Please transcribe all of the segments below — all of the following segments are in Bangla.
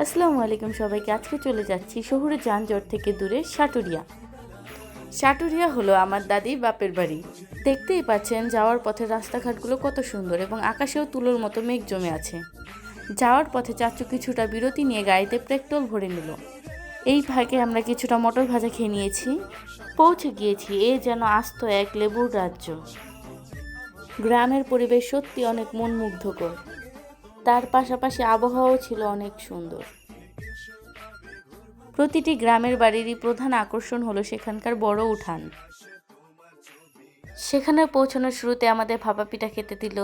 আসসালামু আলাইকুম সবাইকে। আজকে চলে যাচ্ছি শহুরে যানজট থেকে দূরে সাটুরিয়া। সাটুরিয়া হলো আমার দাদির বাপের বাড়ি। দেখতেই পাচ্ছেন যাওয়ার পথে রাস্তাঘাটগুলো কত সুন্দর এবং আকাশেও তুলোর মতো মেঘ জমে আছে। যাওয়ার পথে চাচু কিছুটা বিরতি নিয়ে গাড়িতে পেট্রোল ভরে নিল। এই ফাঁকে আমরা কিছুটা মটর ভাজা খেয়ে নিয়েছি। পৌঁছে গিয়েছি এ যেন আস্ত এক লেবুর রাজ্য। গ্রামের পরিবেশ সত্যি অনেক মনমুগ্ধকর। তার পাশাপাশি আবহাওয়াও ছিল অনেক সুন্দর। প্রতিটি গ্রামের বাড়িরই প্রধান আকর্ষণ হলো সেখানকার বড় উঠান। সেখানে পৌঁছানোর শুরুতে আমাদের ভাপা পিঠা খেতে দিল।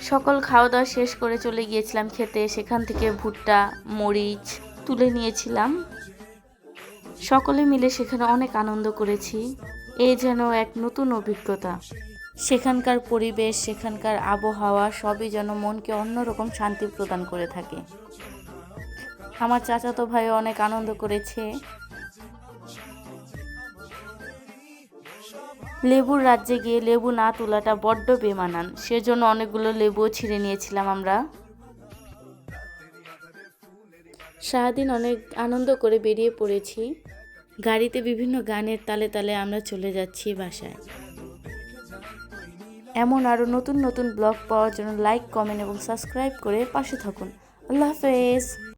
সকল খাওয়া দাওয়া শেষ করে চলে গিয়েছিলাম খেতে। সেখান থেকে ভুট্টা, মরিচ তুলে নিয়েছিলাম। সকলে মিলে সেখানে অনেক আনন্দ করেছি। এ যেন এক নতুন অভিজ্ঞতা। সেখানকার পরিবেশ, সেখানকার আবহাওয়া সবই যেন মনকে অন্যরকম শান্তি প্রদান করে থাকে। আমার চাচাতো ভাইও অনেক আনন্দ করেছে। লেবুর রাজ্যে গিয়ে লেবু না তোলাটা বড্ড বেমানান, সেজন্য অনেকগুলো লেবুও ছিঁড়ে নিয়েছিলাম আমরা। সারাদিন অনেক আনন্দ করে বেরিয়ে পড়েছি। গাড়িতে বিভিন্ন গানের তালে তালে আমরা চলে যাচ্ছি বাসায়। এমন আরও নতুন নতুন ব্লগ পাওয়ার জন্য লাইক, কমেন্ট এবং সাবস্ক্রাইব করে পাশে থাকুন। আল্লাহ হাফেজ।